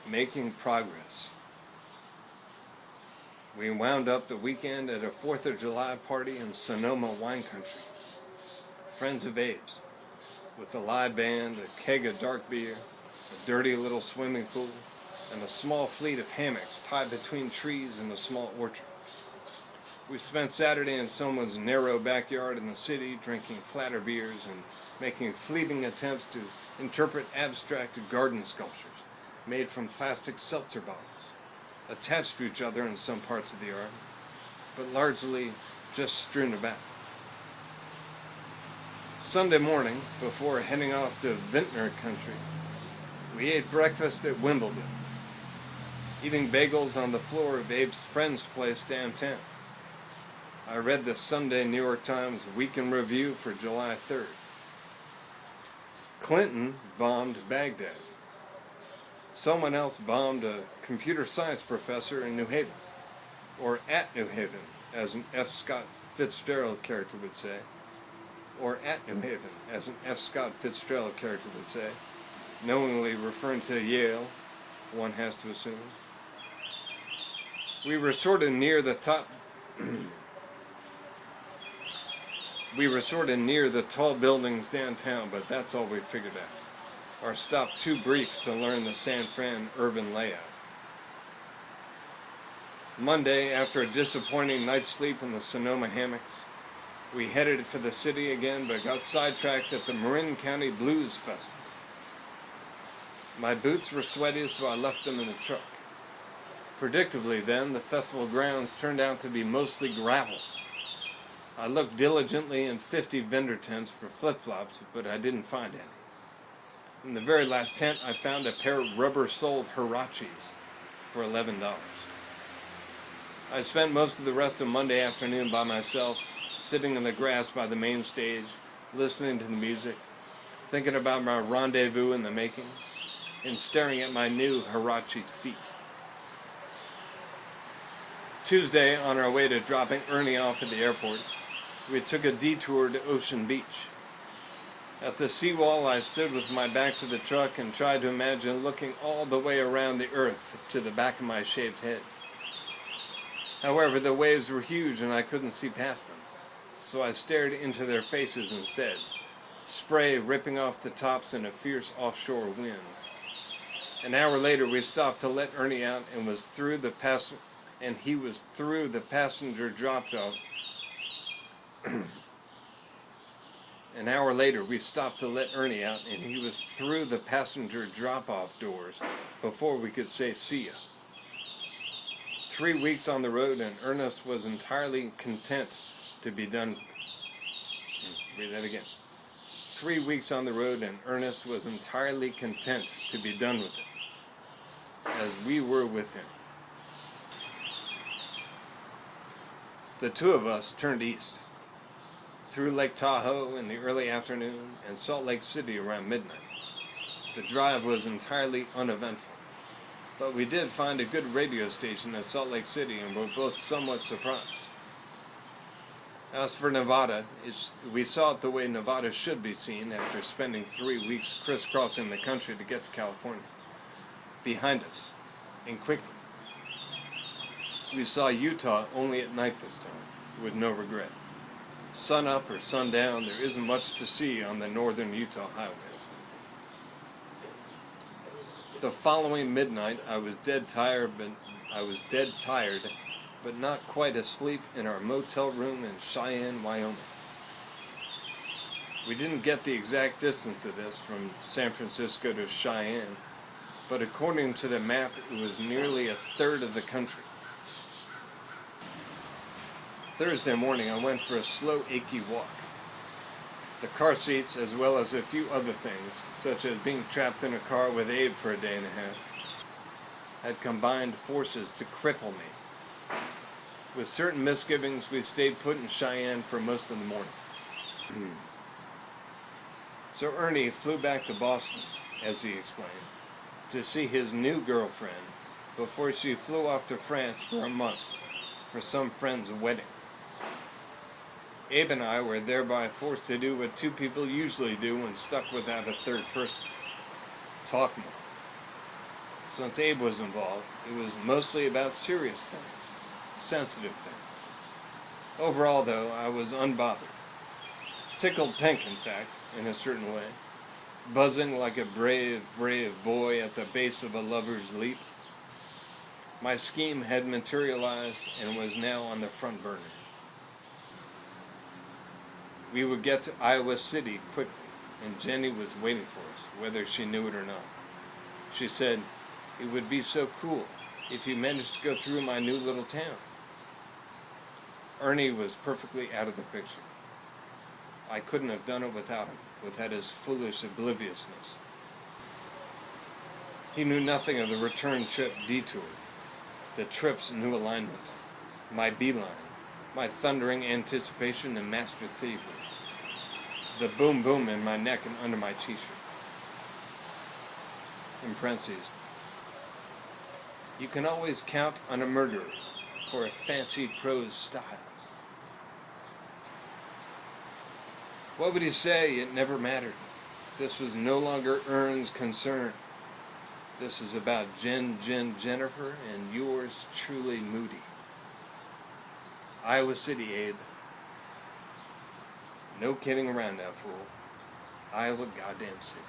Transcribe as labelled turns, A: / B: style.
A: making progress. We wound up the weekend at a 4th of July party in Sonoma wine country. Friends of Abe's, with a live band, a keg of dark beer, a dirty little swimming pool, and a small fleet of hammocks tied between trees in a small orchard. We spent Saturday in someone's narrow backyard in the city, drinking flatter beers and making fleeting attempts to interpret abstract garden sculptures made from plastic seltzer bottles, attached to each other in some parts of the yard, but largely just strewn about. Sunday morning, before heading off to vintner country, we ate breakfast at Wimbledon, eating bagels on the floor of Abe's friend's place downtown. I read the Sunday New York Times Week in Review for July 3rd. Clinton bombed Baghdad. Someone else bombed a computer science professor in New Haven, or at New Haven, as an F. Scott Fitzgerald character would say, or at New Haven, as an F. Scott Fitzgerald character would say, knowingly referring to Yale, one has to assume. We were sort of near the top... We were sort of near the tall buildings downtown, but that's all we figured out. Our stop too brief to learn the San Fran urban layout. Monday, after a disappointing night's sleep in the Sonoma hammocks, we headed for the city again, but got sidetracked at the Marin County Blues Festival. My boots were sweaty, so I left them in the truck. Predictably then, the festival grounds turned out to be mostly gravel. I looked diligently in 50 vendor tents for flip-flops, but I didn't find any. In the very last tent, I found a pair of rubber-soled Huaraches for $11. I spent most of the rest of Monday afternoon by myself, sitting in the grass by the main stage, listening to the music, thinking about my rendezvous in the making, and staring at my new Huarache feet. Tuesday, on our way to dropping Ernie off at the airport, we took a detour to Ocean Beach. At the seawall, I stood with my back to the truck and tried to imagine looking all the way around the earth to the back of my shaved head. However, the waves were huge and I couldn't see past them, so I stared into their faces instead, spray ripping off the tops in a fierce offshore wind. An hour later, we stopped to let Ernie out and he was through the passenger drop-off. An hour later, we stopped to let Ernie out, and he was through the passenger drop-off doors before we could say see ya. 3 weeks on the road, and Ernest was entirely content to be done. Read that again. 3 weeks on the road, and Ernest was entirely content to be done with it, as we were with him. The two of us turned east, through Lake Tahoe in the early afternoon and Salt Lake City around midnight. The drive was entirely uneventful, but we did find a good radio station in Salt Lake City and were both somewhat surprised. As for Nevada, we saw it the way Nevada should be seen after spending 3 weeks crisscrossing the country to get to California. Behind us, and quickly. We saw Utah only at night this time, with no regret. Sun up or sundown, there isn't much to see on the northern Utah highways. The following midnight, I was dead tired, but not quite asleep in our motel room in Cheyenne, Wyoming. We didn't get the exact distance of this from San Francisco to Cheyenne, but according to the map, it was nearly a third of the country. Thursday morning, I went for a slow, achy walk. The car seats, as well as a few other things, such as being trapped in a car with Abe for a day and a half, had combined forces to cripple me. With certain misgivings, we stayed put in Cheyenne for most of the morning. So Ernie flew back to Boston, as he explained, to see his new girlfriend before she flew off to France for a month for some friend's wedding. Abe and I were thereby forced to do what two people usually do when stuck without a third person: talk more. So once Abe was involved, it was mostly about serious things, sensitive things. Overall, though, I was unbothered. Tickled pink, in fact, in a certain way. Buzzing like a brave, brave boy at the base of a lover's leap. My scheme had materialized and was now on the front burner. We would get to Iowa City quickly, and Jenny was waiting for us, whether she knew it or not. She said, "It would be so cool if you managed to go through my new little town." Ernie was perfectly out of the picture. I couldn't have done it without him, without his foolish obliviousness. He knew nothing of the return trip detour, the trip's new alignment, my beeline, my thundering anticipation and master thievery, the boom boom in my neck and under my t-shirt. In parentheses, you can always count on a murderer for a fancy prose style. What would he say? It never mattered. This was no longer Ern's concern. This is about Jennifer, and yours truly, Moody. Iowa City, Abe. No kidding around now, fool. Iowa goddamn city.